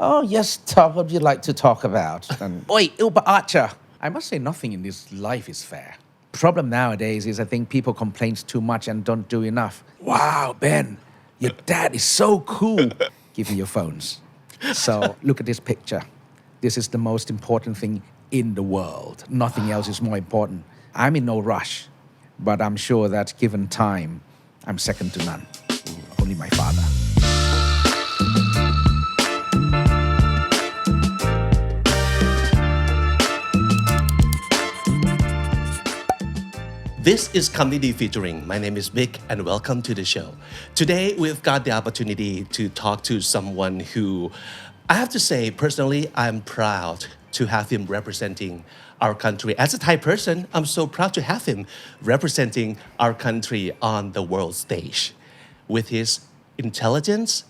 Oh, yes, Tom, what would you like to talk about? Oi, Ilpa Archer. I must say nothing in this life is fair. Problem nowadays is I think people complain too much and don't do enough. Wow, Ben, your dad is so cool. Give me your phones. So look at this picture. This is the most important thing in the world. Nothing else is more important. I'm in no rush, but I'm sure that given time, I'm second to none. Only my father. This is Comedy Featuring. My name is Vic and welcome to the show. Today we've got the opportunity to talk to someone who I have to say personally I'm proud to have him representing our country. As a Thai person, I'm so proud to have him representing our country on the world stage with his intelligence,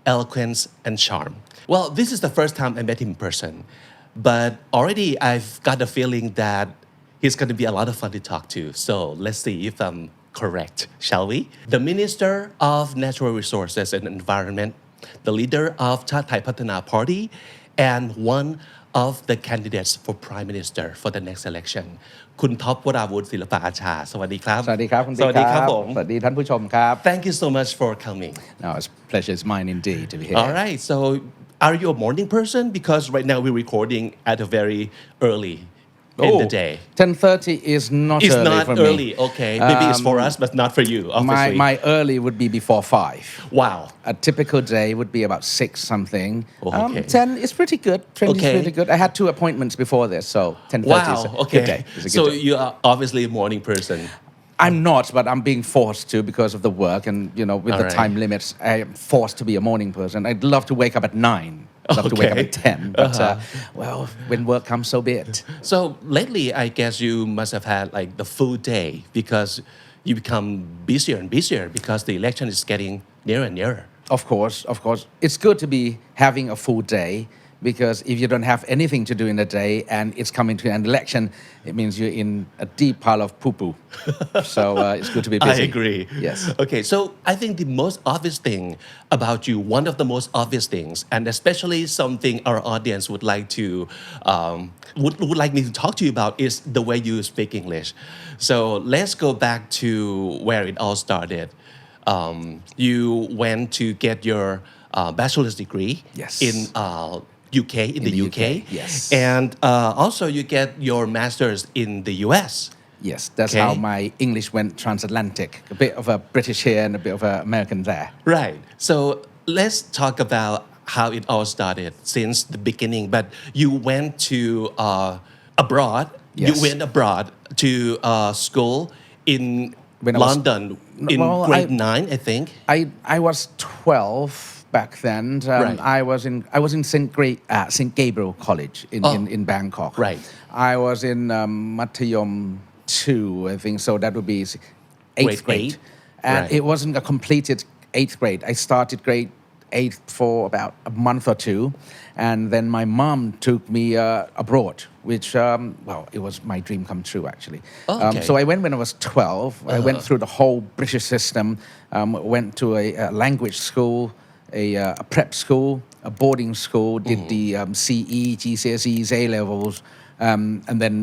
eloquence and charm. Well, this is the first time I met him in person, but already I've got a feeling that he's going to be a lot of fun to talk to. So let's see if I'm correct, shall we? The Minister of Natural Resources and Environment, the leader of Chat Thai Patana Party, and one of the candidates for Prime Minister for the next election. คุณท็อป วราวุฒิ ศิลปอาชา สวัสดีครับ สวัสดีครับคุณปิ๊ก สวัสดีครับผม สวัสดีท่านผู้ชมครับ Thank you so much for coming. No, it's pleasure is mine indeed to be here. All right, so are you a morning person? Because right now we're recording at a very early in the day. 10:30 is not It's early not for early, me. okay. Maybe it's for us, but not for you, obviously. My early would be before 5. Wow. A typical day would be about 6 something. Oh, okay. 10 is pretty good. 20 Okay. is pretty good. I had 2 appointments before this, so 10:30 is a Wow, good day. okay. It's a good So day. you are obviously a morning person. I'm not, but I'm being forced to because of the work and, with the All right. time limits, I am forced to be a morning person. I'd love to wake up at 9. I'd love to wake up Okay. at 10, but, well, when work comes, so be it. So lately, I guess you must have had like the full day because you become busier and busier because the election is getting nearer and nearer. Of course. It's good to be having a full day because if you don't have anything to do in the day and it's coming to an election, it means you're in a deep pile of poo-poo. So it's good to be busy. I agree. Yes. Okay, so I think the most obvious thing about you, one of the most obvious things, and especially something our audience would like to would like me to talk to you about, is the way you speak English. So let's go back to where it all started. You went to get your bachelor's degree Yes. in UK, in the UK. Yes. And also you get your master's in the US. Yes, that's Okay. how my English went transatlantic. A bit of a British here and a bit of an American there. Right. So let's talk about how it all started since the beginning. But you went to abroad. Yes. You went abroad to school in When I was- London in Well, grade 9, I think. I was 12 back then. Right. I was in St. Gabriel College in Bangkok. Right. I was in Mathayom 2, I think. So that would be 8th Grade grade. 8? And Right. it wasn't a completed 8th grade. I started grade 8 for about a month or 2. And then my mom took me abroad, which, it was my dream come true, actually. Oh, okay. So I went when I was 12. I went through the whole British system, went to a language school, a prep school, a boarding school, did the CE, GCSEs, A-levels, and then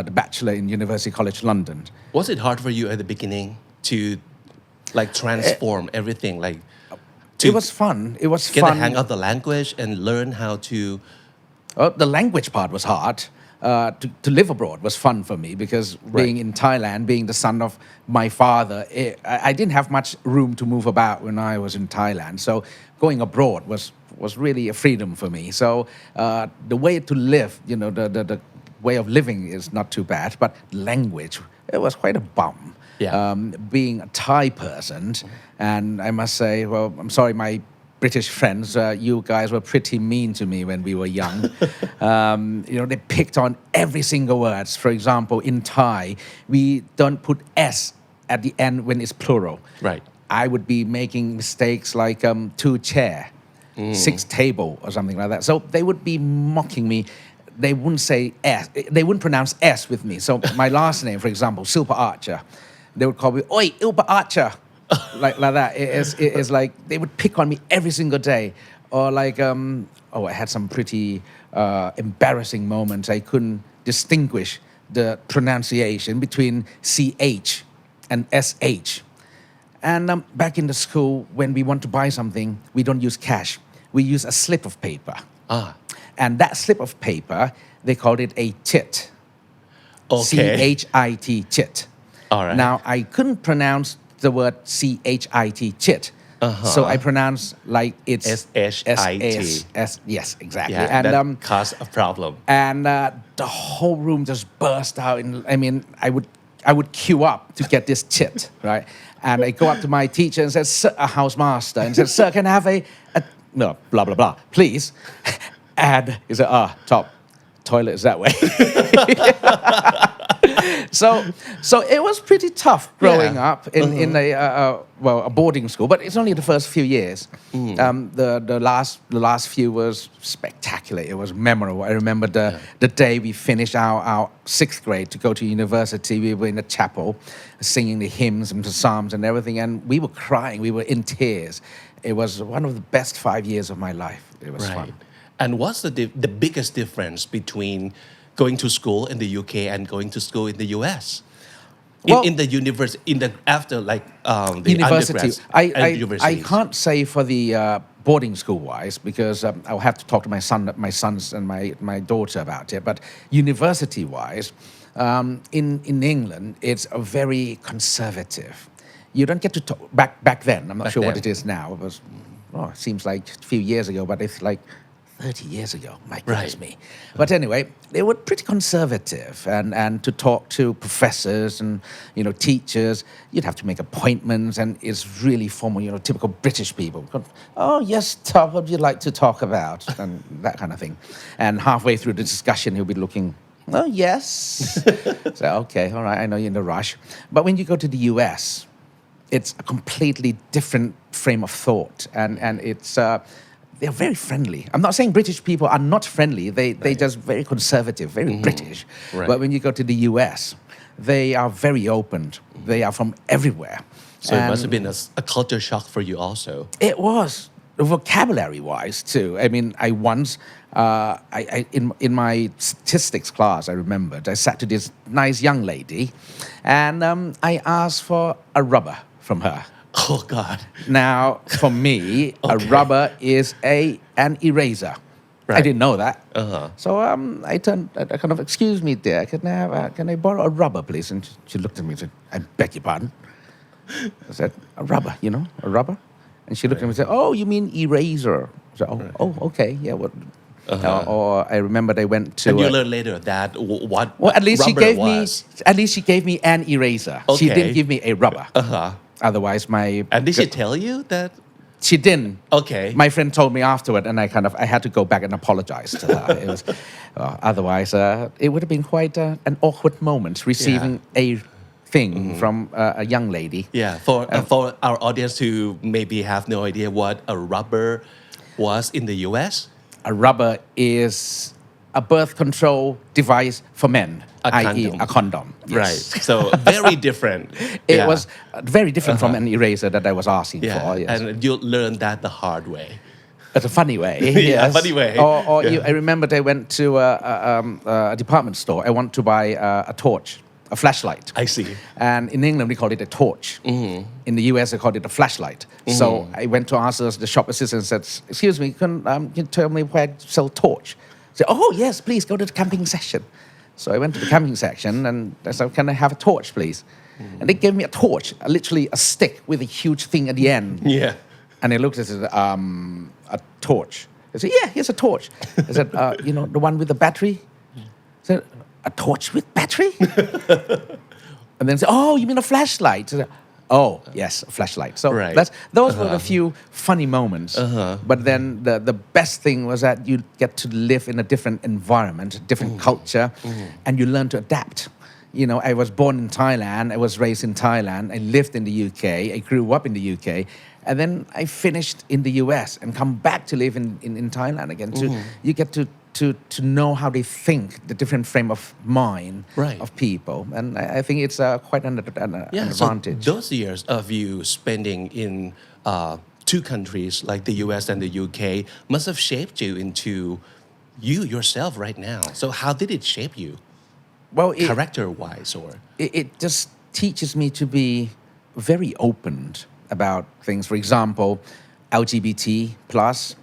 the bachelor in University College London. Was it hard for you at the beginning to like transform everything? It was fun. It was Get fun. the hang of the language and learn how to... The language part was hard. To live abroad was fun for me because being in Thailand, being the son of my father, I didn't have much room to move about when I was in Thailand. So going abroad was really a freedom for me. So the way to live, the way of living is not too bad, but language, it was quite a bump. Yeah. Being a Thai person, and I must say, well, I'm sorry, my British friends, you guys were pretty mean to me when we were young. They picked on every single word. For example, in Thai, we don't put S at the end when it's plural. Right. I would be making mistakes like 2 chair, 6 table, or something like that. So they would be mocking me. They wouldn't say S. They wouldn't pronounce S with me. So my last name, for example, Silpa Archer, they would call me, Oi, Ilpa Archer. like that. It is like they would pick on me every single day. or like I had some pretty embarrassing moments. I couldn't distinguish the pronunciation between ch and sh. And back in the school, when we want to buy something, we don't use cash. We use a slip of paper. And that slip of paper, they called it a chit. Okay. chit, chit. All right. Now, I couldn't pronounce the word chit, chit. So I pronounce like it's shit. Yes, exactly. Yeah, And that caused a problem. And the whole room just burst out. I would queue up to get this chit, right? And I go up to my teacher and said, "Sir, a housemaster," and said, "Sir, can I have a no, blah blah blah, please?" And he said, "Top, toilet is that way." So it was pretty tough growing up in a boarding school, but it's only the first few years. The last few was spectacular. It was memorable. I remember the day we finished our sixth grade to go to university. We were in the chapel, singing the hymns and the psalms and everything, and we were crying. We were in tears. It was one of the best 5 years of my life. It was fun. And what's the biggest difference between going to school in the UK and going to school in the US? In the university, after like the university. undergrads I can't say for the boarding school wise because I'll have to talk to my sons and my daughter about it. But university wise, in England, it's a very conservative. You don't get to talk back then. I'm not sure what it is now. It was it seems like a few years ago, but it's like 30 years ago, my goodness me. But anyway, they were pretty conservative, and to talk to professors and teachers, you'd have to make appointments, and it's really formal, typical British people. Oh yes, Tom, what would you like to talk about? And that kind of thing. And halfway through the discussion, he'll be looking, oh yes. So okay, all right, I know you're in a rush. But when you go to the US, it's a completely different frame of thought, and it's they're very friendly. I'm not saying British people are not friendly. They just very conservative, very British. Right. But when you go to the US, they are very open. They are from everywhere. So it must have been a culture shock for you also. It was, vocabulary-wise too. I once, in my statistics class, I remembered, I sat to this nice young lady, and I asked for a rubber from her. Oh God! Now, for me, a rubber is an eraser. Right. I didn't know that. So I kind of, excuse me, dear, can I borrow a rubber, please? And she looked at me and said, "I beg your pardon." I said, "A rubber, a rubber." And she looked at me and said, "Oh, you mean eraser?" I said, "Oh, okay, yeah." What? Or I remember they went to. And you learned later that what? Well, at least she gave me an eraser. Okay. She didn't give me a rubber. Otherwise, And did she tell you that? She didn't. Okay. My friend told me afterward, and I had to go back and apologize to her. It was, otherwise, it would have been quite an awkward moment receiving a thing from a young lady. Yeah. For our audience who maybe have no idea what a rubber was in the US. A rubber is a birth control device for men, i.e. a condom. Yes. Right. So very different. It was very different from an eraser that I was asking for. Yes. And you learned that the hard way. It's a funny way. Yes. Funny way. I remember they went to a department store. I want to buy a torch, a flashlight. I see. And in England, we call it a torch. In the US, they called it a flashlight. So I went to ask the shop assistant and said, "Excuse me, can you tell me where to sell torch?" I said, "Oh, yes, please go to the camping section." So I went to the camping section and I said, "Can I have a torch, please?" And they gave me a torch, literally a stick with a huge thing at the end. Yeah. And I looked at it, a torch. I said, "Yeah, here's a torch." I said, "The one with the battery?" I said, "A torch with battery?" And then said, "Oh, you mean a flashlight?" I said, "Oh, yes, a flashlight." So those were a few funny moments. But then the best thing was that you get to live in a different environment, a different culture, and you learn to adapt. I was born in Thailand. I was raised in Thailand. I lived in the UK. I grew up in the UK. And then I finished in the US and come back to live in Thailand again. You get to know how they think, the different frame of mind of people. And I think it's quite an advantage. So those years of you spending in two countries like the US and the UK must have shaped you into you yourself right now. So how did it shape you? Well, character-wise or it just teaches me to be very open about things. For example, LGBT plus,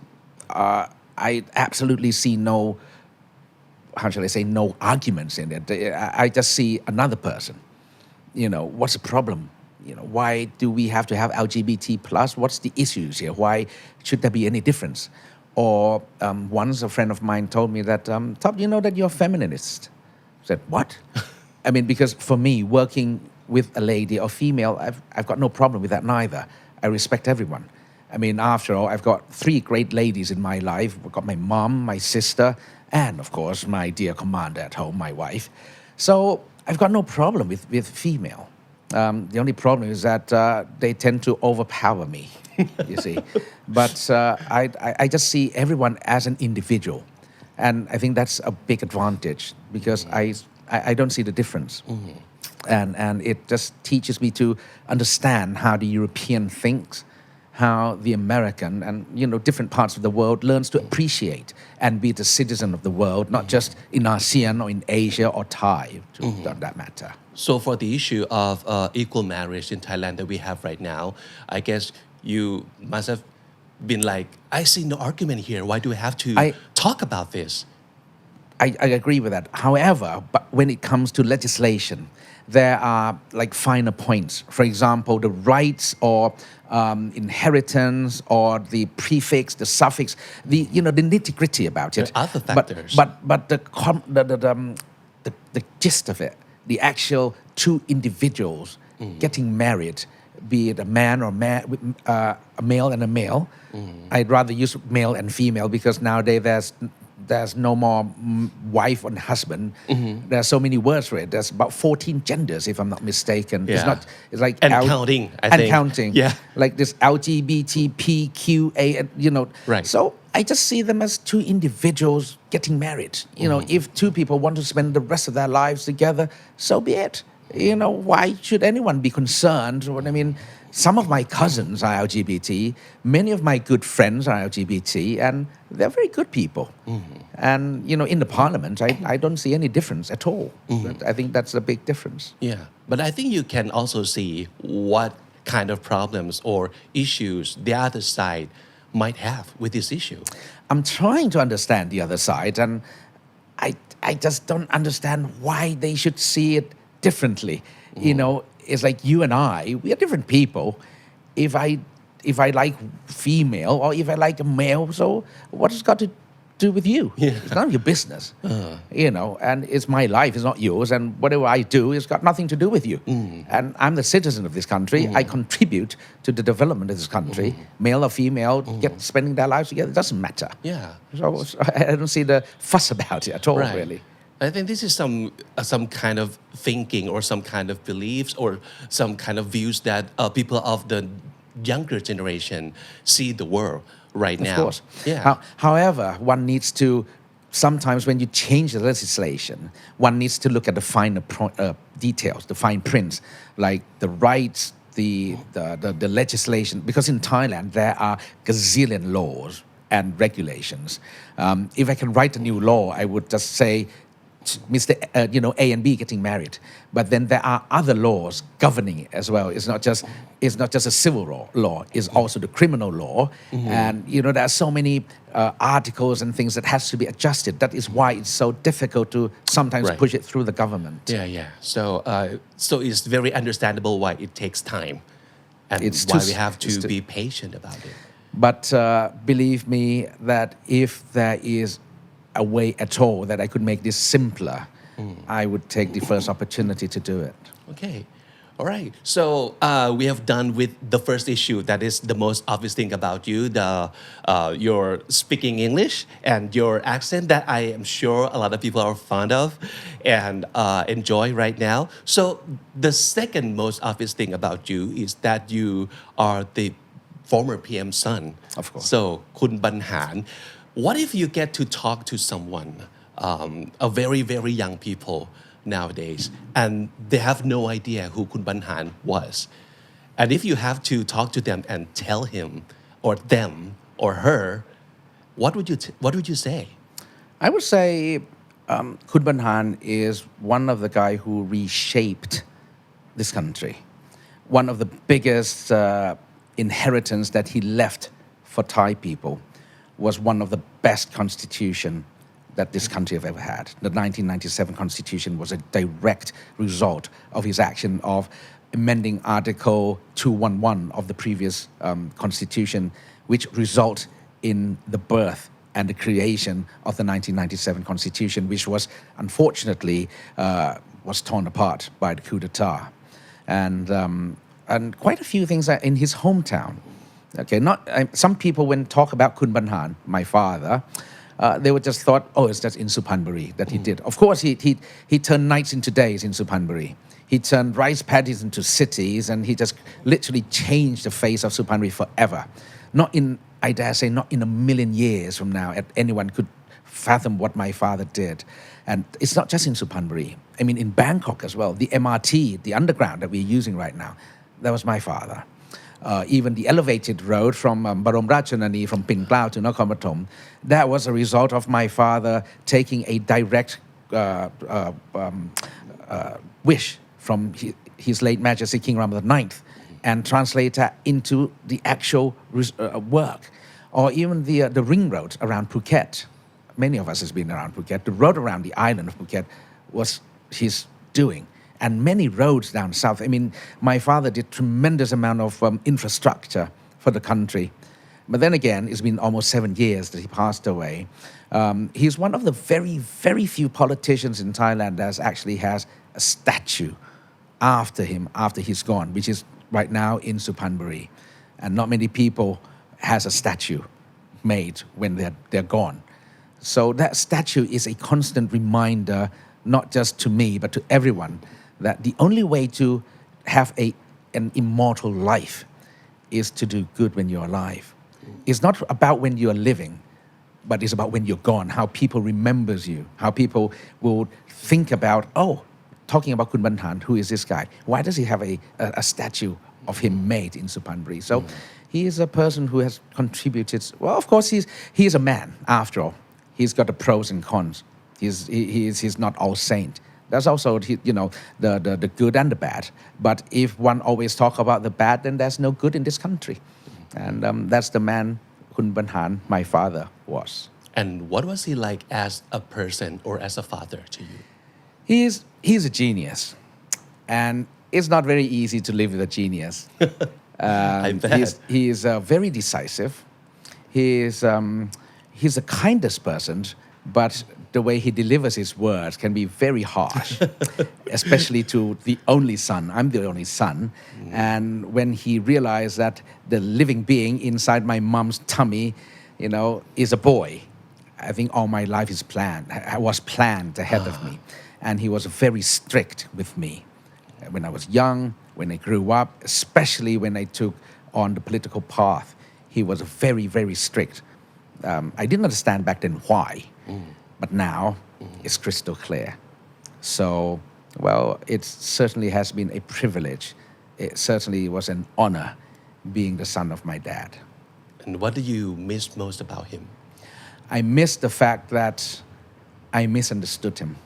I absolutely see no, how shall I say, no arguments in it. I just see another person. What's the problem? Why do we have to have LGBT plus? What's the issues here? Why should there be any difference? Or once a friend of mine told me that, Top, you know that you're a feminist? I said, what? I mean, because for me, working with a lady or female, I've got no problem with that neither. I respect everyone. I mean, after all, I've got 3 great ladies in my life. I've got my mom, my sister, and of course, my dear commander at home, my wife. So I've got no problem with female. The only problem is that they tend to overpower me, you see. But I just see everyone as an individual. And I think that's a big advantage because I don't see the difference. And it just teaches me to understand how the European thinks, how the American and different parts of the world learns to appreciate and be the citizen of the world, not just in ASEAN or in Asia or Thai, to that matter. So for the issue of equal marriage in Thailand that we have right now, I guess you must have been like, I see no argument here. Why do we have to talk about this? I agree with that. However, but when it comes to legislation, there are like finer points. For example, the rights or inheritance or the prefix, the suffix, the nitty-gritty about it. There are other factors. But the gist of it, the actual 2 individuals getting married, be it a man or a male and a male. I'd rather use male and female because nowadays there's no more wife and husband. There are so many words for it. There's about 14 genders, if I'm not mistaken. Yeah. It's like and counting. I think. Counting. Yeah. Like this LGBTQA, Right. So I just see them as 2 individuals getting married. If 2 people want to spend the rest of their lives together, so be it. Why should anyone be concerned? I mean, some of my cousins are LGBT. Many of my good friends are LGBT, and they're very good people. And, in the parliament, I don't see any difference at all. I think that's a big difference. Yeah. But I think you can also see what kind of problems or issues the other side might have with this issue. I'm trying to understand the other side, and I just don't understand why they should see it differently. It's like you and I, we are different people. If I like female or if I like a male, so what has got to do with you? It's none of your business. And it's my life, it's not yours. And whatever I do, it's got nothing to do with you. And I'm the citizen of this country. I contribute to the development of this country. Male or female, spending their lives together, it doesn't matter. Yeah. So I don't see the fuss about it at all, Right. really. I think this is some kind of thinking or some kind of beliefs or some kind of views that people of the younger generation see the world right now. Of course. Yeah. However, one needs to, sometimes when you change the legislation, one needs to look at the finer details, the fine prints, like the rights, the legislation. Because in Thailand, there are gazillion laws and regulations. If I can write a new law, I would just say, Mr. A and B getting married, but then there are other laws governing it as well. It's not just a civil law. It's also the criminal law, and there are so many articles and things that has to be adjusted. That is why it's so difficult to sometimes push it through the government. Yeah. So it's very understandable why it takes time, and It's why too- we have to it's too- be patient about it. But believe me that if there is a way at all that I could make this simpler, I would take the first opportunity to do it. Okay. All right. So we have done with the first issue. That is the most obvious thing about you, your speaking English and your accent that I am sure a lot of people are fond of and enjoy right now. So the second most obvious thing about you is that you are the former PM's son. Of course. So Kun Banhan, what if you get to talk to someone, a very, very young people nowadays, and they have no idea who Kun Banhan was? And if you have to talk to them and tell him or them or her, what would you say? I would say Kun Banhan is one of the guy who reshaped this country. One of the biggest inheritance that he left for Thai people was one of the best constitution that this country have ever had. The 1997 constitution was a direct result of his action of amending Article 211 of the previous constitution, which result in the birth and the creation of the 1997 constitution, which was unfortunately was torn apart by the coup d'etat. And quite a few things are in his hometown. Okay, some people when talk about Kun Banhan, my father, they would just thought, oh, it's just in Suphanburi that he did. Of course, he turned nights into days in Suphanburi. He turned rice paddies into cities, and he just literally changed the face of Suphanburi forever. Not in, I dare say, not in a million years from now, anyone could fathom what my father did. And it's not just in Suphanburi. I mean, in Bangkok as well, the MRT, the underground that we're using right now, that was my father. Even the elevated road from Barom Ratchanani, from Ping Klau to Nakhon Pathom, that was a result of my father taking a direct wish from his late Majesty King Rama IX and translate that into the actual work. Or even the ring road around Phuket. Many of us has been around Phuket. The road around the island of Phuket was his doing. And many roads down south. I mean, my father did tremendous amount of infrastructure for the country. But then again, it's been almost 7 years that he passed away. He's one of the very, very few politicians in Thailand that actually has a statue after him, after he's gone, which is right now in Suphanburi. And not many people has a statue made when they're gone. So that statue is a constant reminder, not just to me, but to everyone, that the only way to have an immortal life is to do good when you're alive. It's not about when you're living, but it's about when you're gone, how people remembers you, how people will think about, oh, talking about Kun Banhan, who is this guy? Why does he have a statue of him made in Suphanburi? So he is a person who has contributed. Well, of course, he's a man, after all. He's got the pros and cons. He's not all saint. There's also, the good and the bad. But if one always talk about the bad, then there's no good in this country. And that's the man Kun Banhan, my father, was. And what was he like as a person or as a father to you? He's a genius. And it's not very easy to live with a genius. I bet. He is very decisive. He's the kindest person, but the way he delivers his words can be very harsh, especially to the only son. I'm the only son. And when he realized that the living being inside my mom's tummy, is a boy, I think all my life was planned ahead of me. And he was very strict with me. When I was young, when I grew up, especially when I took on the political path, he was very, very strict. I didn't understand back then why. But now it's crystal clear. So, well, it certainly has been a privilege. It certainly was an honor being the son of my dad. And what do you miss most about him? I miss the fact that I misunderstood him.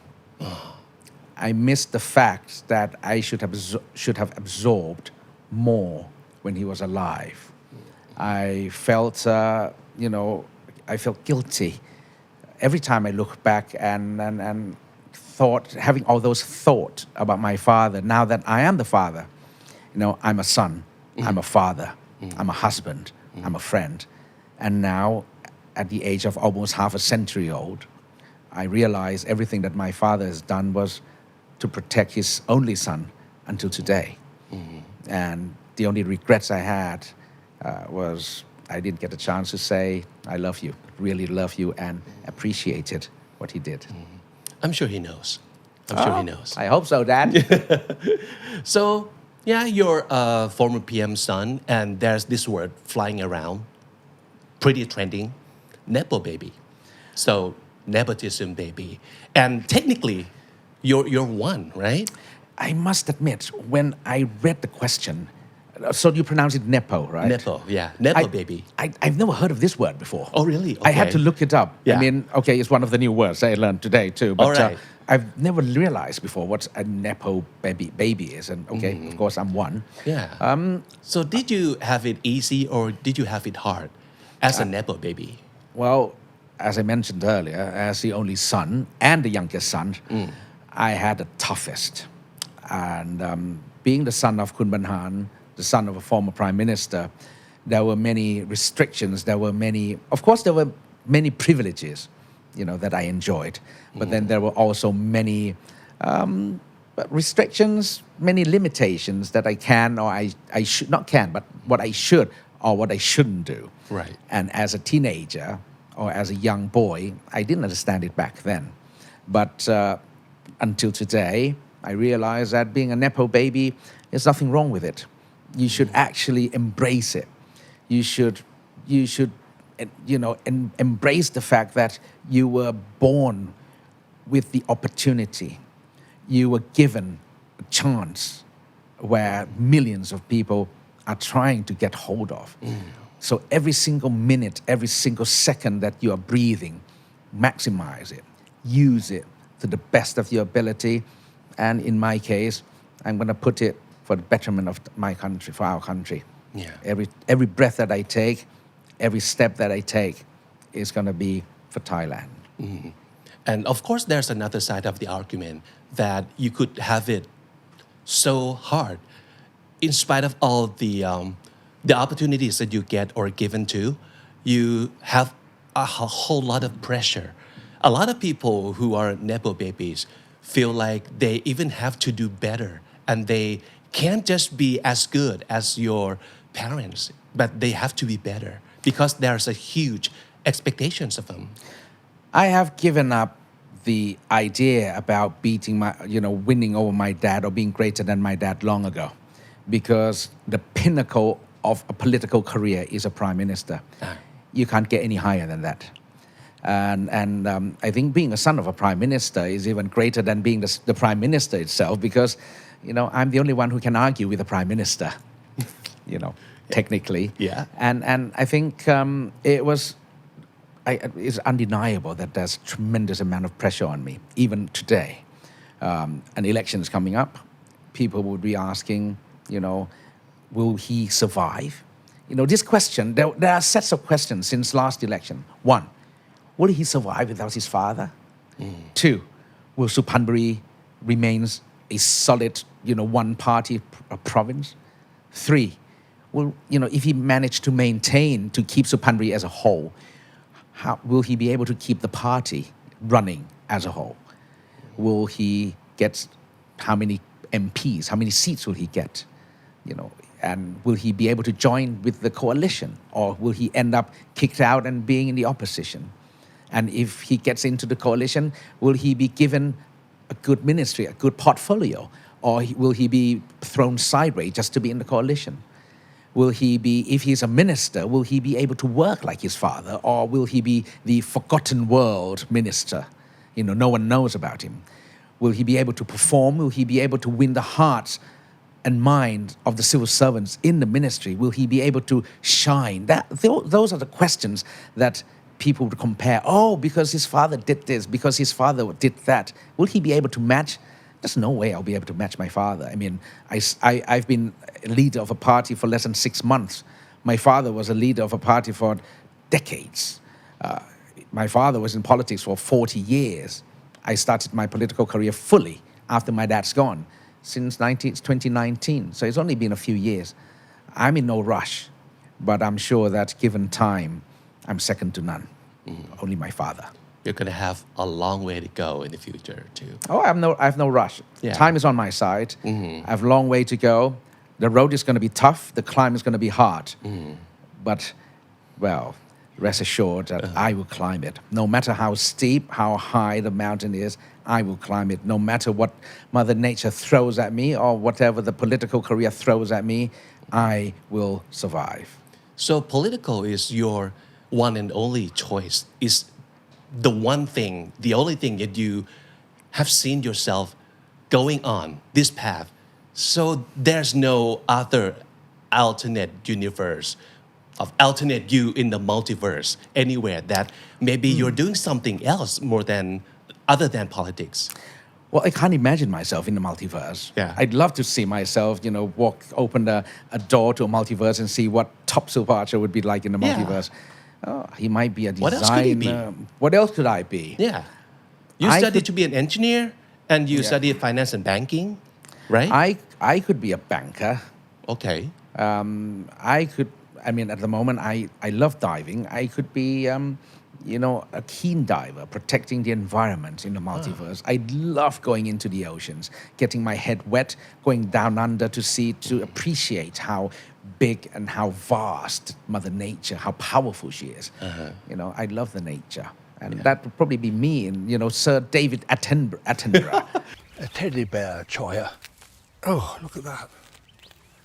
I miss the fact that I should have absorbed more when he was alive. I felt, I felt guilty every time I look back and thought, having all those thoughts about my father, now that I am the father, I'm a son, I'm a father, I'm a husband, I'm a friend. And now, at the age of almost half a century old, I realize everything that my father has done was to protect his only son until today. And the only regrets I had was I didn't get a chance to say, I love you, really love you, and appreciated what he did. I'm sure he knows. Sure he knows. I hope so, Dad. So, yeah, you're a former PM son, and there's this word flying around, pretty trending, Nepo Baby. So, nepotism baby. And technically, you're one, right? I must admit, when I read the question, So you pronounce it Nepo, right? Nepo, yeah. Nepo baby. I've never heard of this word before. Oh, really? I had Okay. to look it up. Yeah. I mean, okay, it's one of the new words I learned today too. But All right. I've never realized before what a Nepo baby is. And okay, of course, I'm one. Yeah. So did you have it easy or did you have it hard as a Nepo baby? Well, as I mentioned earlier, as the only son and the youngest son, I had the toughest. And being the son of Kun Banhan, the son of a former prime minister, there were many restrictions. There were many privileges, that I enjoyed. But then there were also many restrictions, many limitations that I can or I should not can, but what I should or what I shouldn't do. Right. And as a teenager or as a young boy, I didn't understand it back then. But until today, I realize that being a Nepo baby, there's nothing wrong with it. You should actually embrace it. You should embrace the fact that you were born with the opportunity. You were given a chance where millions of people are trying to get hold of. So every single minute, every single second that you are breathing, maximize it, use it to the best of your ability. And in my case, I'm going to put it for the betterment of my country, for our country. Yeah. Every breath that I take, every step that I take is going to be for Thailand. And of course, there's another side of the argument that you could have it so hard in spite of all the opportunities that you get or given to, you have a whole lot of pressure. A lot of people who are Nepo babies feel like they even have to do better and they can't just be as good as your parents, but they have to be better because there's a huge expectations of them. I have given up the idea about winning over my dad or being greater than my dad long ago because the pinnacle of a political career is a prime minister. You can't get any higher than that. And I think being a son of a prime minister is even greater than being the prime minister itself because, I'm the only one who can argue with the prime minister, technically. Yeah. And I think it's undeniable that there's a tremendous amount of pressure on me, even today. An election is coming up. People would be asking, will he survive? This question, there are sets of questions since last election. One, will he survive without his father? Two, will Suphanburi remains a solid, one-party province? Three, if he managed to keep Suphanburi as a whole, how will he be able to keep the party running as a whole? Will he get how many MPs, how many seats will he get? And will he be able to join with the coalition or will he end up kicked out and being in the opposition? And if he gets into the coalition, will he be given a good ministry, a good portfolio? Or will he be thrown sideways just to be in the coalition? If he's a minister, will he be able to work like his father? Or will he be the forgotten world minister? No one knows about him. Will he be able to perform? Will he be able to win the hearts and mind of the civil servants in the ministry? Will he be able to shine? Those are the questions that people would compare. Oh, because his father did this, because his father did that. Will he be able to match? There's no way I'll be able to match my father. I mean, I've been a leader of a party for less than 6 months. My father was a leader of a party for decades. My father was in politics for 40 years. I started my political career fully after my dad's gone since 2019. So it's only been a few years. I'm in no rush, but I'm sure that given time, I'm second to none. Only my father. You're going to have a long way to go in the future too. Oh, I have no rush. Yeah. Time is on my side. I have a long way to go. The road is going to be tough. The climb is going to be hard. But, well, rest assured that I will climb it. No matter how steep, how high the mountain is, I will climb it. No matter what Mother Nature throws at me or whatever the political career throws at me, I will survive. So political is your one and only choice, is the one thing, the only thing that you have seen yourself going on this path. So there's no other alternate universe of alternate you in the multiverse anywhere that maybe you're doing something else more than other than politics. Well, I can't imagine myself in the multiverse. Yeah. I'd love to see myself, open a door to a multiverse and see what top super archer would be like in the Yeah. multiverse. Oh, he might be a What else could he be? designer. What else could I be? Yeah. You I studied could- to be an engineer and you studied finance and banking, right? I could be a banker. Okay. At the moment, I love diving. I could be, a keen diver, protecting the environment in the multiverse. I love going into the oceans, getting my head wet, going down under to appreciate how big and how vast Mother Nature, how powerful she is. I love the nature. And that would probably be me and, Sir David Attenborough. A teddy bear, Choya. Oh, look at that.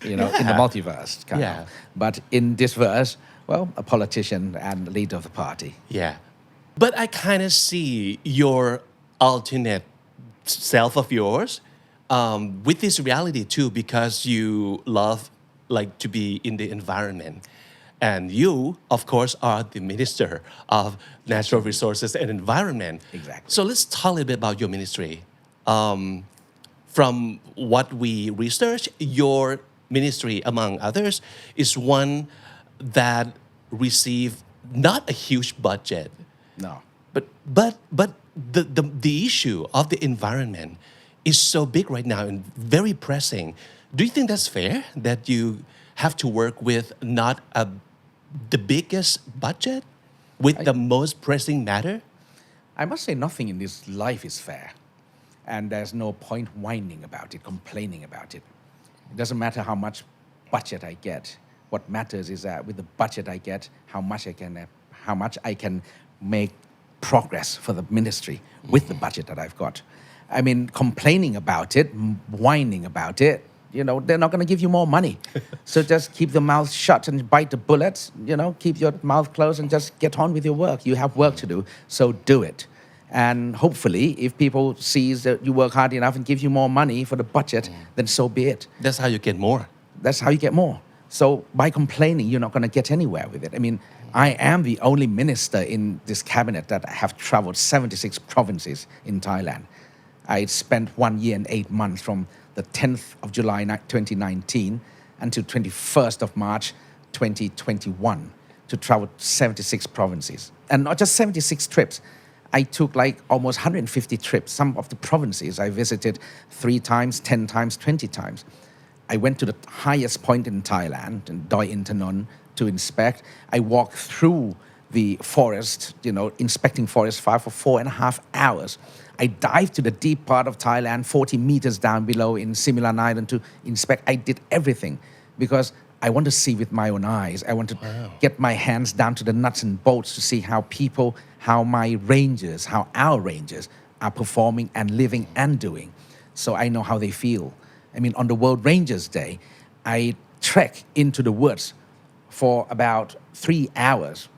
In the multiverse. Kind Yeah. of. But in this verse, well, a politician and leader of the party. Yeah. But I kind of see your alternate self of yours with this reality too, because you love like to be in the environment. And you, of course, are the Minister of Natural Resources and Environment. Exactly. So let's talk a little bit about your ministry. From what we research, your ministry, among others, is one that receive not a huge budget. No. But the issue of the environment is so big right now and very pressing. Do you think that's fair that you have to work with not the biggest budget with the most pressing matter? I must say nothing in this life is fair. And there's no point whining about it, complaining about it. It doesn't matter how much budget I get. What matters is that with the budget I get, how much I can make progress for the ministry with the budget that I've got. Complaining about it, whining about it, they're not going to give you more money. So just keep your mouth shut and bite the bullets, keep your mouth closed and just get on with your work. You have work to do, so do it. And hopefully, if people see that you work hard enough and give you more money for the budget, then so be it. That's how you get more. That's how you get more. So by complaining, you're not going to get anywhere with it. I am the only minister in this cabinet that have traveled 76 provinces in Thailand. I spent 1 year and 8 months from the 10th of July 2019 until 21st of March 2021 to travel 76 provinces. And not just 76 trips. I took like almost 150 trips. Some of the provinces I visited 3 times, 10 times, 20 times. I went to the highest point in Thailand, in Doi Intanon, to inspect. I walked through the forest, inspecting forest fire for 4.5 hours. I dived to the deep part of Thailand, 40 meters down below in Similan Island to inspect. I did everything because I want to see with my own eyes. I want to get my hands down to the nuts and bolts to see how our rangers are performing and living and doing. So I know how they feel. On the World Rangers Day, I trek into the woods for about 3 hours,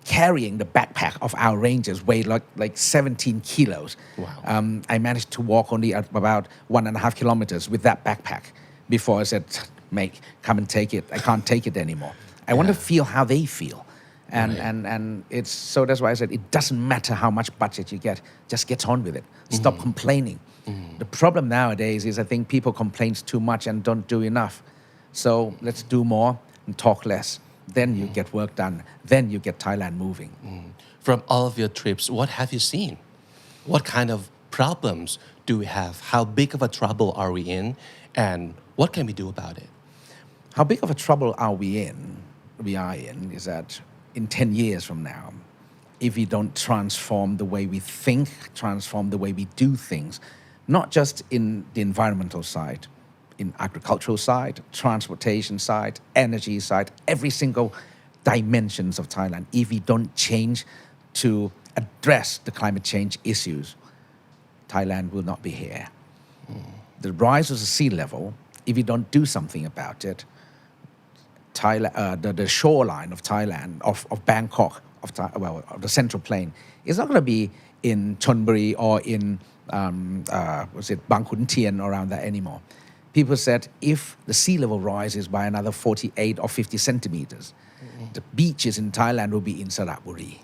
carrying the backpack of our rangers, weighed like 17 kilos. Wow. I managed to walk only about 1.5 kilometers with that backpack before I said, mate, come and take it. I can't take it anymore. I want to feel how they feel. And it's so that's why I said it doesn't matter how much budget you get, just get on with it. Stop complaining. The problem nowadays is I think people complain too much and don't do enough. So let's do more and talk less. Then you get work done. Then you get Thailand moving. From all of your trips, what have you seen? What kind of problems do we have? How big of a trouble are we in? And what can we do about it? How big of a trouble are we are in is that in 10 years from now, if we don't transform the way we think, transform the way we do things, not just in the environmental side, in agricultural side, transportation side, energy side, every single dimensions of Thailand, if we don't change to address the climate change issues, Thailand will not be here. The rise of the sea level, if we don't do something about it, the shoreline of Thailand, of Bangkok, of the Central Plain, is not going to be in Chonburi or in Bang Khun Tien around that anymore. people said if the sea level rises by another 48 or 50 centimeters, the beaches in Thailand will be in Saraburi.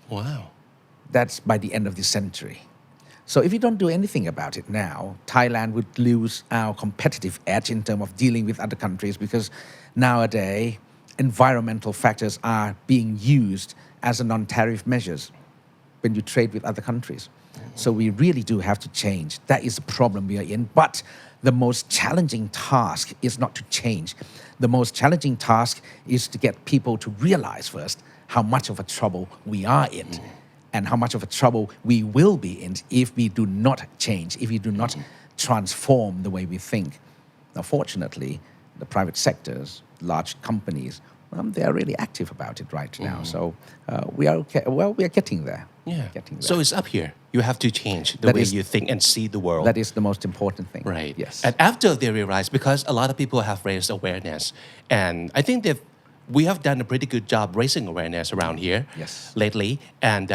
Wow. That's by the end of this century. So if you don't do anything about it now, Thailand would lose our competitive edge in terms of dealing with other countries because nowadays environmental factors are being used as a non-tariff measures when you trade with other countries. So we really do have to change. That is the problem we are in. But the most challenging task is not to change. The most challenging task is to get people to realize first how much of a trouble we are in and how much of a trouble we will be in if we do not change, if we do not transform the way we think. Now, fortunately, the private sectors, large companies, they are really active about it right now. So we are okay. Well, we are getting there. Yeah. Getting there. So it's up here. You have to change the That way is- you think and see the world. That is the most important thing. Right. Yes. And after they realize, because a lot of people have raised awareness, and I think we have done a pretty good job raising awareness around here Yes. lately. And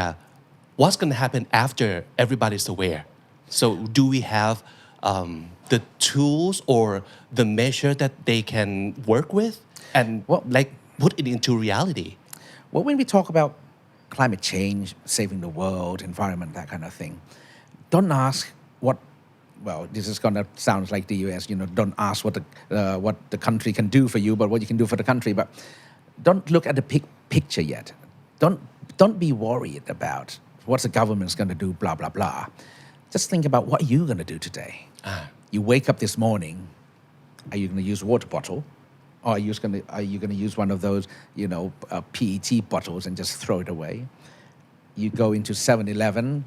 what's going to happen after everybody's aware? So do we have the tools or the measure that they can work with and put it into reality? Well, when we talk about climate change, saving the world, environment, that kind of thing, don't ask this is going to sound like the US, don't ask what the country can do for you, but what you can do for the country. But don't look at the picture yet. Don't be worried about what the government's going to do, blah, blah, blah. Just think about what you're going to do today. You wake up this morning, are you going to use a water bottle? Or are you going to use one of those, PET bottles and just throw it away? You go into 7-Eleven,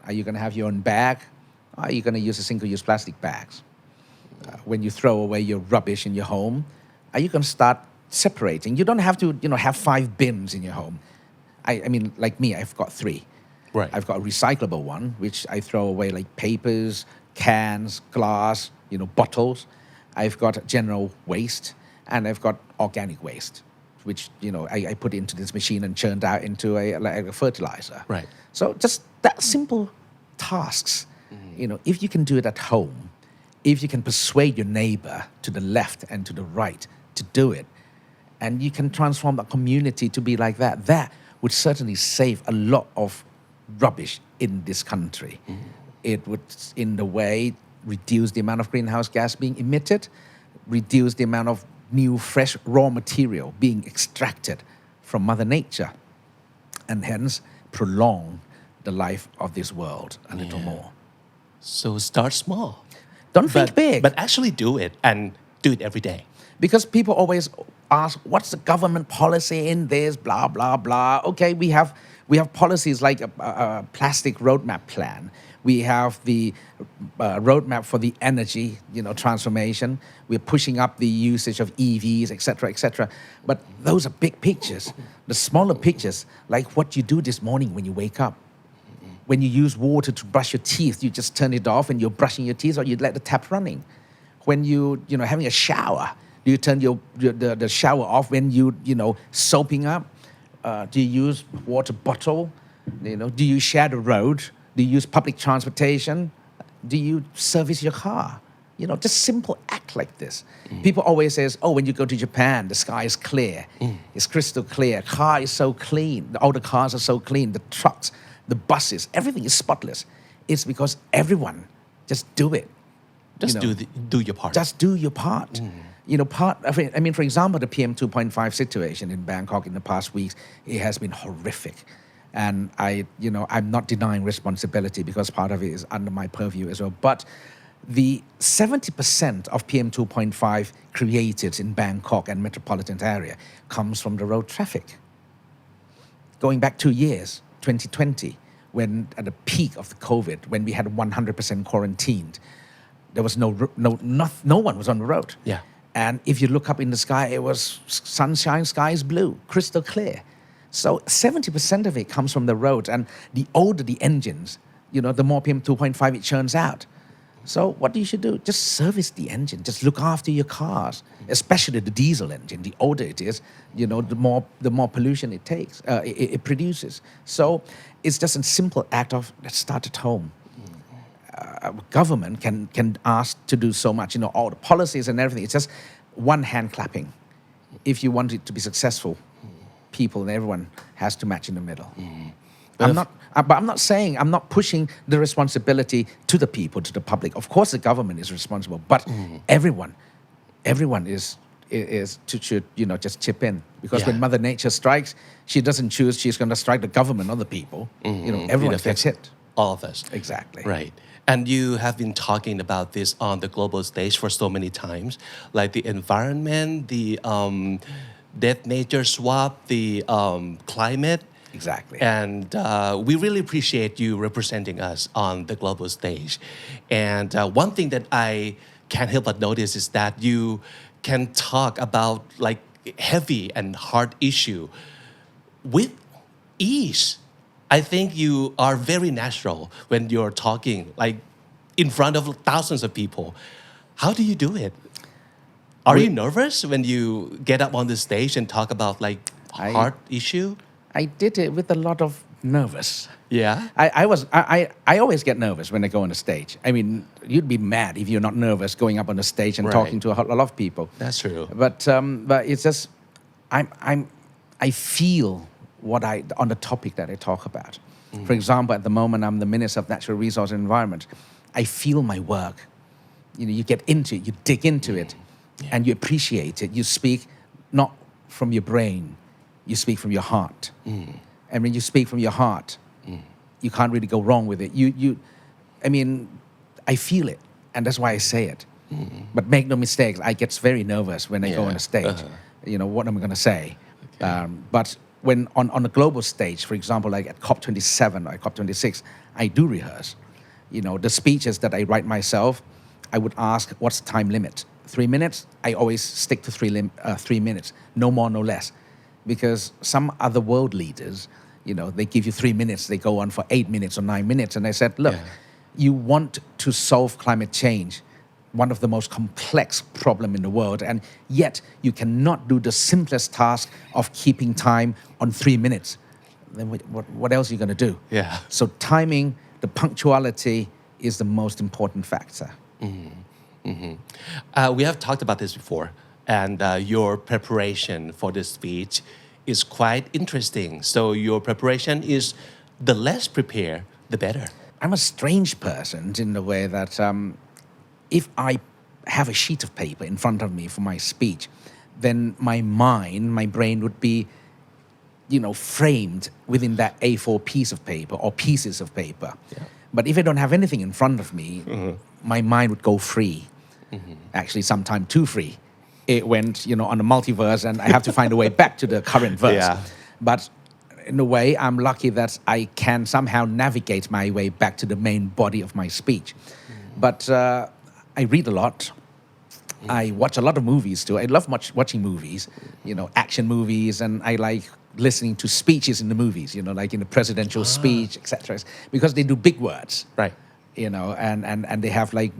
are you going to have your own bag? Or are you going to use a single-use plastic bags? When you throw away your rubbish in your home, are you going to start separating? You don't have to, have 5 bins in your home. I mean, like me, I've got 3. Right. I've got a recyclable one, which I throw away like papers, cans, glass, bottles. I've got general waste, and I've got organic waste, which, I put into this machine and churned out into a fertilizer. Right. So just that simple tasks, if you can do it at home, if you can persuade your neighbor to the left and to the right to do it, and you can transform the community to be like that, that would certainly save a lot of rubbish in this country. It would, in the way, reduce the amount of greenhouse gas being emitted, reduce the amount of new, fresh, raw material being extracted from Mother Nature, and hence prolong the life of this world a little more. So start small. Don't think big. But actually do it and do it every day. Because people always ask, what's the government policy in this, blah, blah, blah. Okay, we have policies like a plastic roadmap plan. We have the roadmap for the energy, transformation. We're pushing up the usage of EVs, et cetera, But those are big pictures. The smaller pictures, like what you do this morning when you wake up. When you use water to brush your teeth, you just turn it off and you're brushing your teeth, or you let the tap running. When you having a shower, do you turn the shower off when you soaping up? Do you use water bottle? Do you share the road? Do you use public transportation? Do you service your car? Just simple act like this. People always says, when you go to Japan, the sky is clear. It's crystal clear. Car is so clean. All the cars are so clean. The trucks, the buses, everything is spotless. It's because everyone just do it. Just do your part. Just do your part. For example, the PM 2.5 situation in Bangkok in the past weeks, it has been horrific. And I'm not denying responsibility because part of it is under my purview as well. But the 70% of PM 2.5 created in Bangkok and metropolitan area comes from the road traffic. Going back 2 years, 2020, when at the peak of the COVID, when we had 100% quarantined, there was no one was on the road. Yeah. And if you look up in the sky, it was sunshine, sky is blue, crystal clear. So 70% of it comes from the road, and the older the engines, the more PM 2.5 it churns out. So what you should do, just service the engine, just look after your cars, especially the diesel engine. The older it is, the more pollution it takes, it produces. So it's just a simple act of let's start at home. government can ask to do so much. All the policies and everything. It's just one hand clapping. If you want it to be successful, people and everyone has to match in the middle. But I'm not saying, I'm not pushing the responsibility to the people, to the public. Of course, the government is responsible, but everyone is should just chip in, because when Mother Nature strikes, she doesn't choose she's going to strike the government or the people. Everyone gets hit. All of us. Exactly. Right. And you have been talking about this on the global stage for so many times, like the environment, the death nature swap, the climate. Exactly. And we really appreciate you representing us on the global stage. And one thing that I can't help but notice is that you can talk about like heavy and hard issue with ease. I think you are very natural when you're talking like in front of thousands of people. How do you do it? Are you nervous when you get up on the stage and talk about like hard issue? I did it with a lot of nervous. Yeah. I always get nervous when I go on the stage. I mean, you'd be mad if you're not nervous going up on the stage and talking to a lot of people. That's true. But it's just I feel what on the topic that I talk about. For example, at the moment I'm the Minister of Natural Resources and Environment. I feel my work. You get into it, you dig into it, and you appreciate it. You speak not from your brain, you speak from your heart. And when you speak from your heart, you can't really go wrong with it. I feel it, and that's why I say it. But make no mistake, I get very nervous when I go on the stage. What am I going to say? But when on a global stage, for example, like at COP27 or COP26, I do rehearse. The speeches that I write myself, I would ask, what's the time limit? 3 minutes? I always stick to 3 minutes, no more, no less. Because some other world leaders, they give you 3 minutes, they go on for 8 minutes or 9 minutes. And I said, look, you want to solve climate change, one of the most complex problem in the world, and yet you cannot do the simplest task of keeping time on 3 minutes. Then what else are you going to do? Yeah. So timing, the punctuality is the most important factor. We have talked about this before, and your preparation for the speech is quite interesting. So your preparation is the less prepared, the better. I'm a strange person in the way that if I have a sheet of paper in front of me for my speech, then my brain would be, framed within that A4 piece of paper or pieces of paper. But if I don't have anything in front of me, my mind would go free. Actually, sometimes too free. It went, on a multiverse, and I have to find a way back to the current verse. But in a way, I'm lucky that I can somehow navigate my way back to the main body of my speech. But I read a lot. I watch a lot of movies too. I love watching movies, action movies, and I like listening to speeches in the movies, like in the presidential speech, etc. Because they do big words. Right. And they have like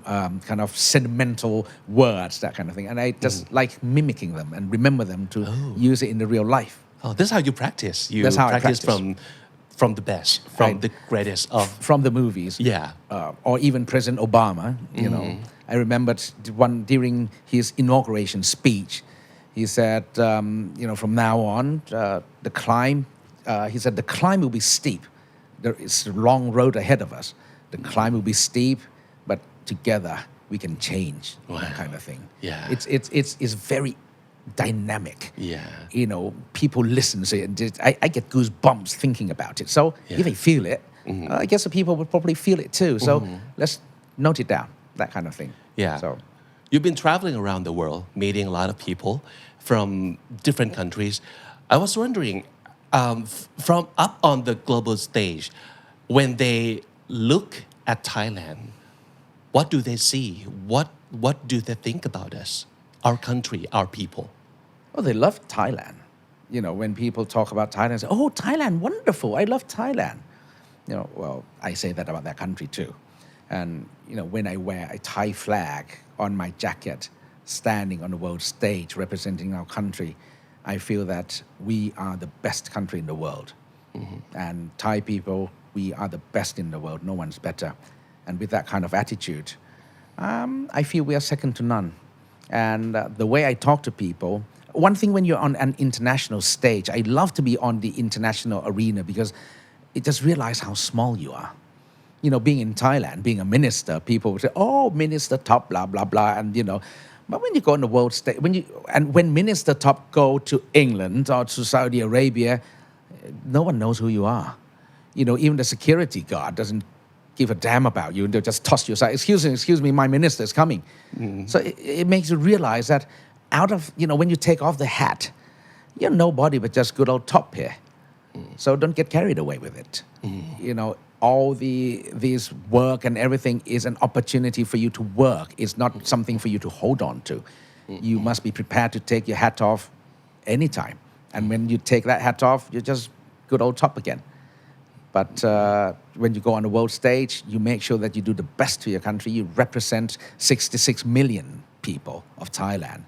kind of sentimental words, that kind of thing. And I just like mimicking them and remember them to use it in the real life. Oh, that's how you practice. That's how I practice from the best, from the greatest of... From the movies. Yeah. Or even President Obama, I remembered during his inauguration speech, he said, from now on, the climb will be steep. There is a long road ahead of us. The climb will be steep, but together we can change. That kind of thing. It's very dynamic. People listen to it, and I get goosebumps thinking about it. So if I feel it, I guess the people would probably feel it too. So let's note it down, that kind of thing. So you've been traveling around the world, meeting a lot of people from different countries. I was wondering, from up on the global stage, when they look at Thailand, what do they see? What do they think about us, our country, our people? Oh, they love Thailand. When people talk about Thailand, say, oh, Thailand, wonderful. I love Thailand. Well, I say that about that country too. And, when I wear a Thai flag on my jacket, standing on the world stage representing our country, I feel that we are the best country in the world. And Thai people, we are the best in the world. No one's better. and with that kind of attitude, I feel we are second to none. And the way I talk to people, one thing when you're on an international stage, I love to be on the international arena because it just realize how small you are. Being in Thailand, being a minister, people would say, "Oh, minister top, blah blah blah," and But when you go on the world stage, when minister top go to England or to Saudi Arabia, no one knows who you are. Even the security guard doesn't give a damn about you, and they'll just toss you aside. Excuse me, my minister is coming. So it makes you realize that out of when you take off the hat, you're nobody but just good old top here. So don't get carried away with it. All these work and everything is an opportunity for you to work. It's not something for you to hold on to. You must be prepared to take your hat off anytime. And when you take that hat off, you're just good old top again. But when you go on the world stage, you make sure that you do the best to your country. You represent 66 million people of Thailand.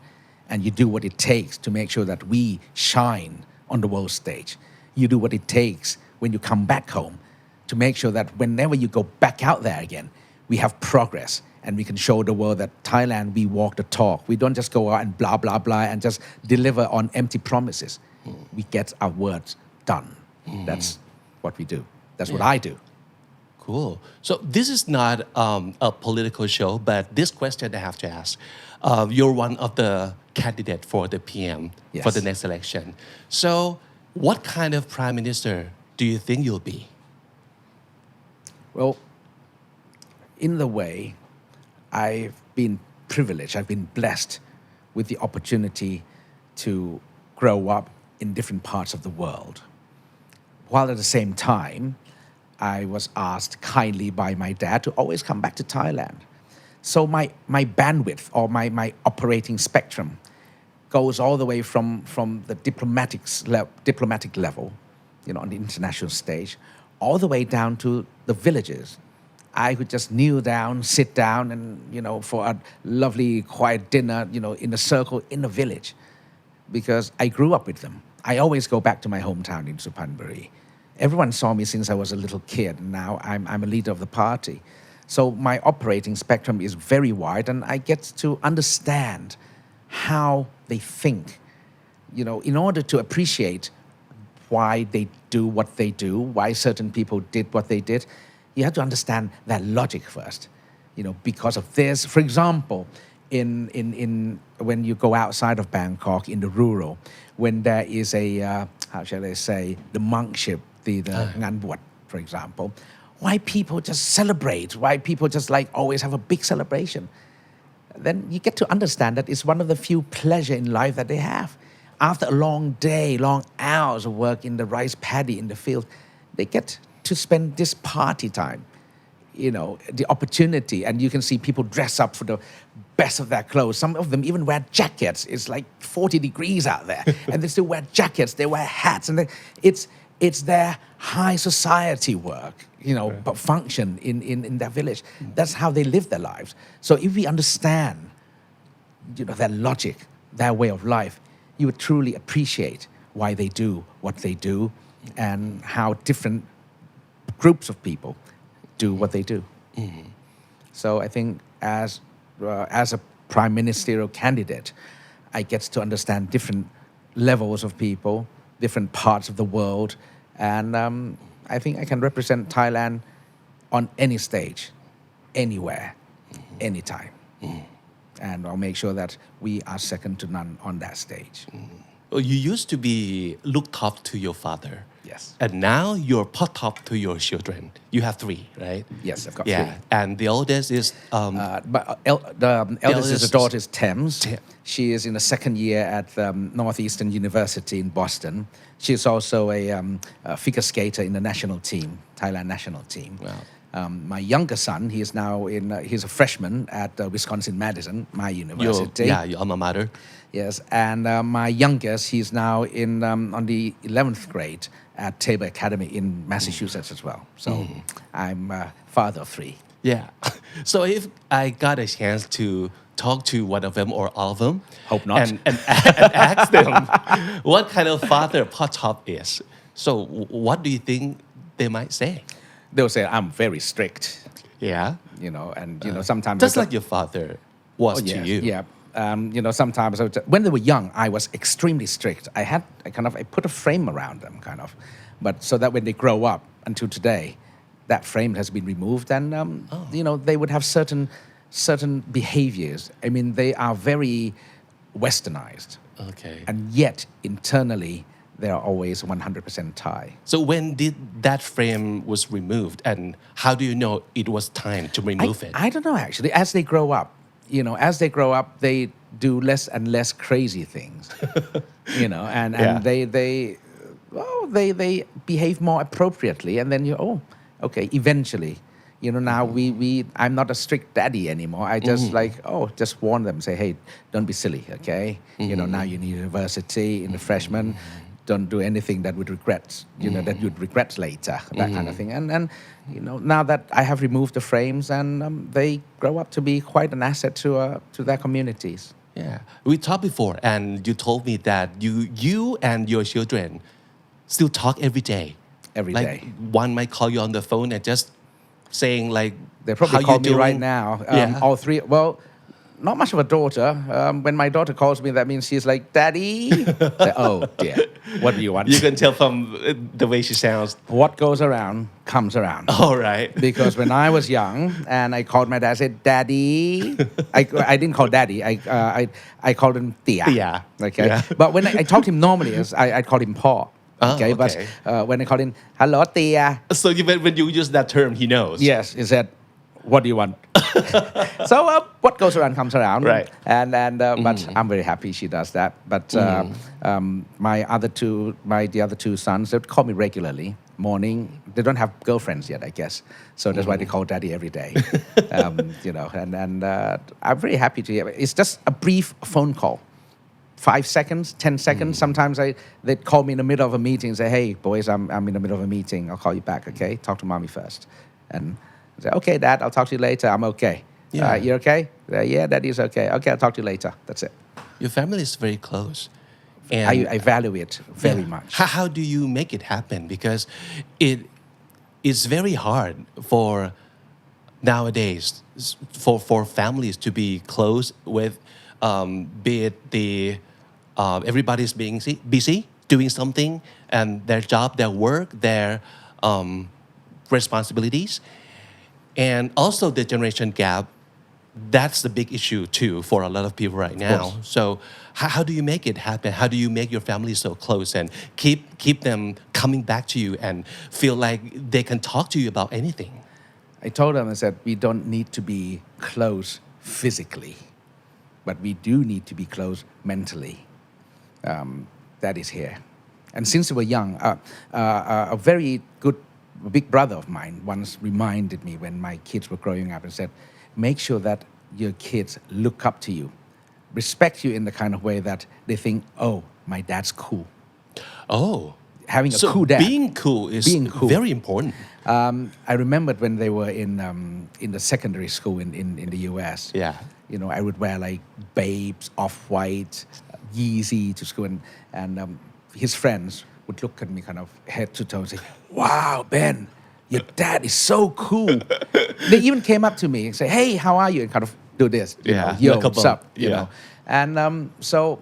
And you do what it takes to make sure that we shine on the world stage. You do what it takes when you come back home to make sure that whenever you go back out there again, we have progress and we can show the world that Thailand, we walk the talk. We don't just go out and blah, blah, blah and just deliver on empty promises. We get our words done. That's what we do. That's what I do. Cool. So this is not a political show, but this question I have to ask. You're one of the candidates for the PM for the next election. So what kind of prime minister do you think you'll be? Well, in the way, I've been privileged, I've been blessed with the opportunity to grow up in different parts of the world. While at the same time, I was asked kindly by my dad to always come back to Thailand. So my bandwidth or my operating spectrum goes all the way from the diplomatic level, on the international stage, all the way down to the villages. I could just kneel down, sit down, and for a lovely quiet dinner, in a circle in the village, because I grew up with them. I always go back to my hometown in Suphanburi. Everyone saw me since I was a little kid, and now I'm a leader of the party. So my operating spectrum is very wide, and I get to understand how they think, in order to appreciate why they do what they do, why certain people did what they did. You have to understand that logic first. Because of this, for example, in when you go outside of Bangkok in the rural, when there is a how shall I say, the monkship, the Ngan Buat, for example, why people just celebrate, why people just always have a big celebration. Then you get to understand that it's one of the few pleasure in life that they have. After a long day, long hours of work in the rice paddy in the field, they get to spend this party time, the opportunity. And you can see people dress up for the best of their clothes. Some of them even wear jackets. It's like 40 degrees out there. And they still wear jackets, they wear hats. And it's their high society work, but function in their village. That's how they live their lives. So if we understand, their logic, their way of life, you would truly appreciate why they do what they do and how different groups of people do what they do. So I think as a prime ministerial candidate, I get to understand different levels of people, different parts of the world, and I think I can represent Thailand on any stage, anywhere, anytime. And I'll make sure that we are second to none on that stage. Well, you used to be looked up to your father. Yes. And now you're pot top to your children. You have 3, right? Yes, I've got 3. And the oldest is... the eldest is the daughter is Thames. She is in the second year at Northeastern University in Boston. She is also a figure skater in the national team, Thailand national team. Wow. My younger son, he's a freshman at Wisconsin-Madison, my university. Your alma mater. Yes, and my youngest, he's now on the 11th grade at Tabor Academy in Massachusetts as well. So I'm a father of 3. Yeah. So if I got a chance to talk to one of them or all of them. Hope not. And ask them what kind of father pot top is. So what do you think they might say? They'll say, I'm very strict. Yeah. and sometimes just like your father was to you. Yeah. Sometimes when they were young, I was extremely strict. I put a frame around them, but so that when they grow up until today, that frame has been removed, and they would have certain behaviors. I mean, they are very westernized, and yet internally they are always 100% Thai. So when did that frame was removed, and how do you know it was time to remove it? I don't know actually. As they grow up, they do less and less crazy things, and they behave more appropriately, and then eventually, now I'm not a strict daddy anymore. I just just warn them, say, hey, don't be silly, okay? Now you're in university, in the freshman, don't do anything that would regret, that you'd regret later, that kind of thing. And now that I have removed the frames, and they grow up to be quite an asset to their communities. Yeah, we talked before, and you told me that you and your children still talk every day. Every day. One might call you on the phone and just saying like, they probably call me right now. All three. Well, not much of a daughter. When my daughter calls me, that means she's like, Daddy. Say, oh dear, what do you want? You can tell from the way she sounds. What goes around comes around. All right. Because when I was young and I called my dad, I said, Daddy. I didn't call Daddy. I called him Tia. Tia. Okay. Yeah. But when I talked to him normally, I called him Paul. Okay. But when I called him, hello, Tia. So when you use that term, he knows. Yes. He said, what do you want? So what goes around comes around. Right. And but I'm very happy she does that. But the other two sons, they call me regularly. Morning, they don't have girlfriends yet, I guess. So that's why they call Daddy every day. And I'm very happy to hear it. It's just a brief phone call. 5 seconds, 10 seconds. Sometimes they'd call me in the middle of a meeting and say, hey, boys, I'm in the middle of a meeting. I'll call you back, okay? Talk to mommy first. And I say, okay, Dad, I'll talk to you later. I'm okay. Yeah. You're okay? Yeah, Daddy's okay. Okay, I'll talk to you later. That's it. Your family is very close. And I value it very much. How do you make it happen? Because it is very hard for nowadays for families to be close with, be it everybody's being busy doing something, and their job, their work, their responsibilities, and also the generation gap. That's the big issue too for a lot of people right now. So how do you make it happen? How do you make your family so close and keep them coming back to you and feel like they can talk to you about anything? I told them, I said, we don't need to be close physically, but we do need to be close mentally. That is here. And since we were young, a very good big brother of mine once reminded me when my kids were growing up and said, make sure that your kids look up to you, respect you in the kind of way that they think, oh, my dad's cool. Oh. Having a cool dad. Being cool is very important. I remembered when they were in the secondary school in the US. Yeah. I would wear like Babes, Off-White, Yeezy to school, and his friends would look at me kind of head to toe and say, wow, Ben, your dad is so cool. They even came up to me and say, hey, how are you? And kind of do this, yo, what's up, you know. And so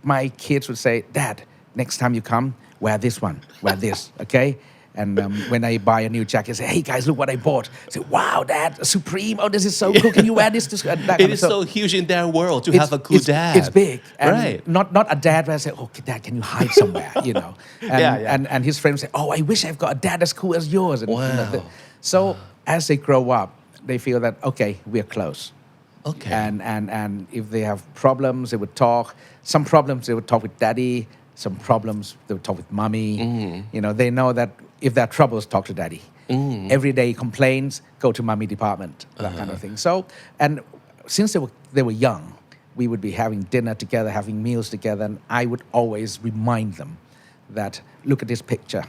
my kids would say, Dad, next time you come, wear this one, wear this, okay? And when I buy a new jacket, I say, hey guys, look what I bought. I say, wow, Dad, Supreme, oh, this is so cool. Can you wear this? It is so huge in their world to have a cool dad. It's big. And right. Not a dad where I say, oh, Dad, can you hide somewhere, And his friends say, oh, I wish I've got a dad as cool as yours. And, wow. So as they grow up, they feel that, okay, we're close. Okay. And if they have problems, they would talk. Some problems, they would talk with Daddy. Some problems, they would talk with Mommy. They know that if there are troubles, talk to Daddy. Everyday complaints, go to Mommy department, that kind of thing. So, and since they were young, we would be having dinner together, having meals together, and I would always remind them that, look at this picture.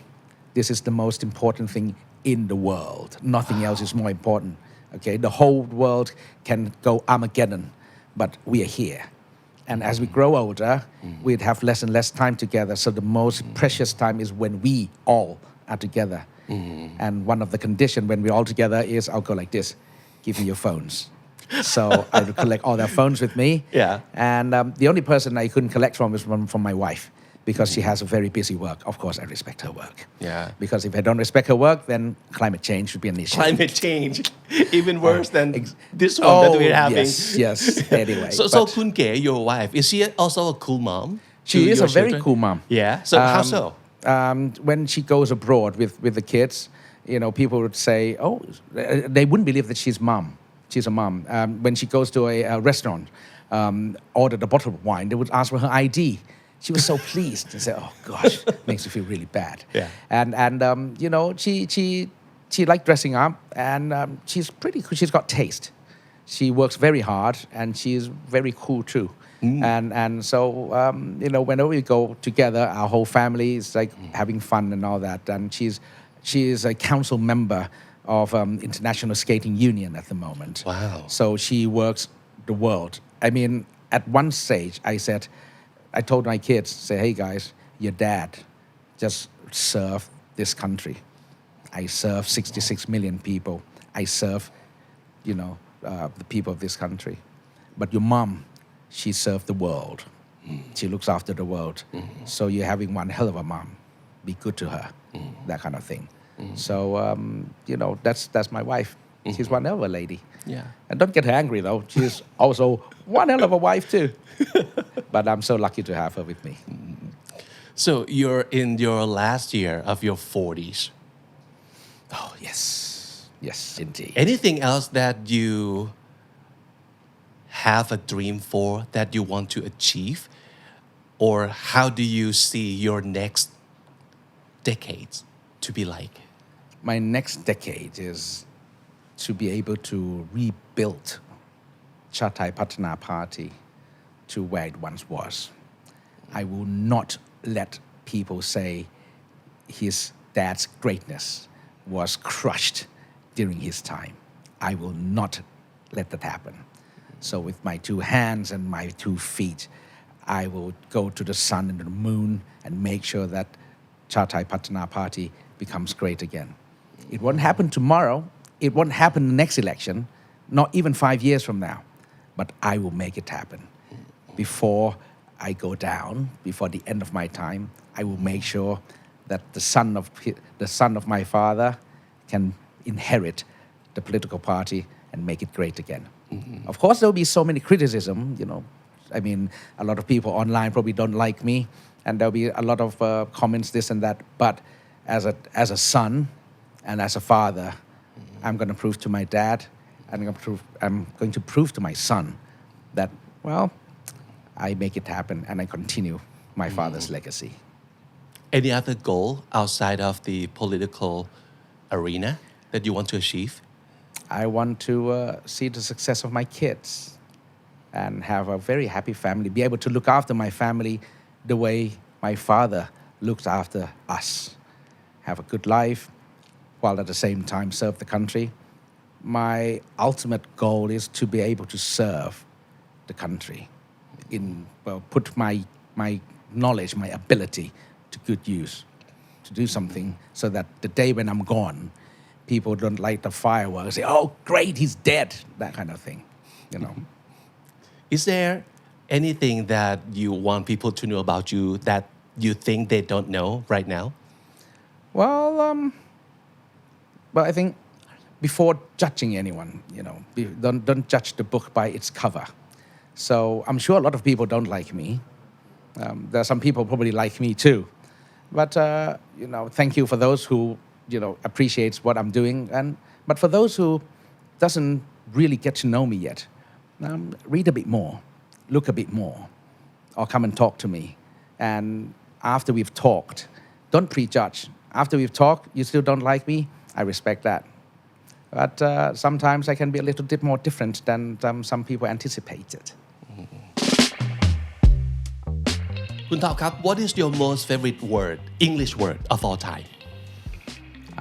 This is the most important thing in the world. Nothing else is more important. Okay, the whole world can go Armageddon, but we are here. And as we grow older, we'd have less and less time together. So the most precious time is when we all are together. And one of the conditions when we're all together is I'll go like this. give me your phones. So I would collect all their phones with me. Yeah. And the only person I couldn't collect from was from my wife because she has a very busy work. Of course, I respect her work. Yeah. Because if I don't respect her work, then climate change would be an issue. Climate change, even worse than this one that we're having. Yes. Anyway. So Kun Ge, your wife, is she also a cool mom? She to is your a very children? cool mom. Yeah. So how so? When she goes abroad with the kids, people would say, "Oh," they wouldn't believe that she's mom. She's a mom. When she goes to a restaurant, ordered a bottle of wine, they would ask for her ID. She was so pleased and said, "Oh gosh, makes me feel really bad." Yeah. And she liked dressing up, and she's pretty cool. She's got taste. She works very hard, and she's very cool too. And so whenever we go together, our whole family is like having fun and all that. And she's a council member of International Skating Union at the moment. Wow. So she works the world. I mean, at one stage, I told my kids, say, "Hey guys, your dad just served this country. I serve 66 million people. I serve, the people of this country. But your mom, she served the world. She looks after the world. So you're having one hell of a mom. Be good to her." That kind of thing. So, that's my wife. She's one hell of a lady. Yeah. And don't get her angry though. She's also one hell of a wife too. But I'm so lucky to have her with me. So you're in your last year of your 40s. Oh, yes. Yes, indeed. Anything else that you have a dream for that you want to achieve? Or how do you see your next decades to be like? My next decade is to be able to rebuild Chathai Patana Party to where it once was. I will not let people say his dad's greatness was crushed during his time. I will not let that happen. So with my two hands and my 2 feet, I will go to the sun and the moon and make sure that Chathai Patana Party becomes great again. It won't happen tomorrow. It won't happen the next election, not even 5 years from now. But I will make it happen. Before I go down, before the end of my time, I will make sure that the son of my father can inherit the political party and make it great again. Of course, there will be so many criticism, I mean, a lot of people online probably don't like me, and there'll be a lot of comments, this and that. But as a son and as a father, I'm going to prove to my dad, and I'm going to prove to my son that, well, I make it happen and I continue my father's legacy. Any other goal outside of the political arena that you want to achieve? I want to see the success of my kids and have a very happy family, be able to look after my family the way my father looked after us. Have a good life while at the same time serve the country. My ultimate goal is to be able to serve the country, put my knowledge, my ability to good use, to do something so that the day when I'm gone, people don't light the fireworks, say, "Oh, great, he's dead," that kind of thing, Is there anything that you want people to know about you that you think they don't know right now? Well, I think before judging anyone, don't judge the book by its cover. So I'm sure a lot of people don't like me. There are some people probably like me too. But, thank you for those who, appreciates what I'm doing. But for those who doesn't really get to know me yet, read a bit more, look a bit more, or come and talk to me. And after we've talked, don't prejudge. After we've talked, you still don't like me, I respect that. But sometimes I can be a little bit more different than some people anticipated. คุณท็อปครับ What is your most favorite word, English word of all time?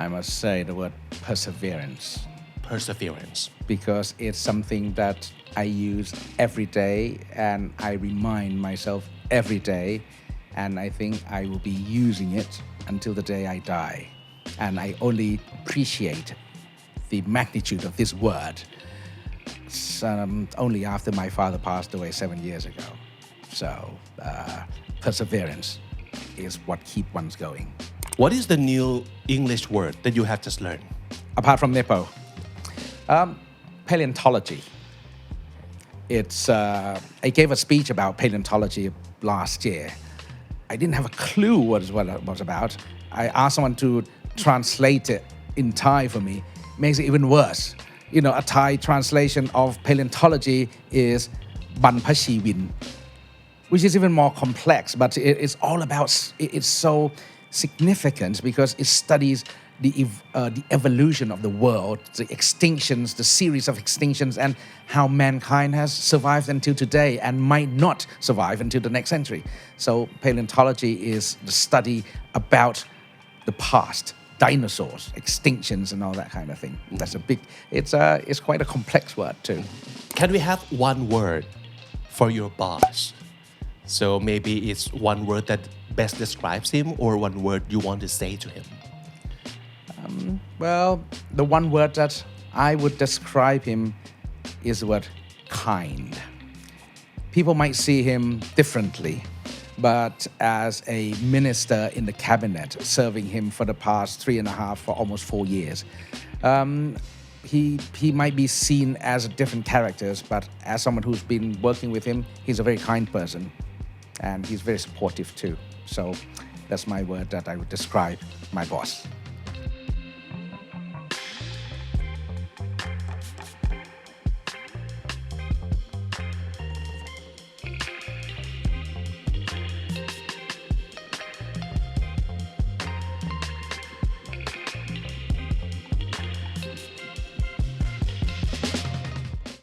I must say the word perseverance. Perseverance. Because it's something that I use every day and I remind myself every day, and I think I will be using it until the day I die. And I only appreciate the magnitude of this word only after my father passed away 7 years ago. So perseverance is what keeps one going. What is the new English word that you have just learned? Apart from Nepo, paleontology. I gave a speech about paleontology last year. I didn't have a clue what it was about. I asked someone to translate it in Thai for me. Makes it even worse. You know, a Thai translation of paleontology is Ban Pa Chi Win, which is even more complex, but it's all about, it's so significant because it studies the evolution of the world, the extinctions, the series of extinctions, and how mankind has survived until today and might not survive until the next century. So paleontology is the study about the past, dinosaurs, extinctions, and all that kind of thing. That's a big, it's quite a complex word too. Can we have one word for your boss? So maybe it's one word that best describes him or one word you want to say to him. Well, the one word that I would describe him is the word kind. People might see him differently, but as a minister in the cabinet, serving him for the past 3.5 for almost 4 years, he might be seen as different characters, but as someone who's been working with him, he's a very kind person, and he's very supportive too. So that's my word that I would describe my boss.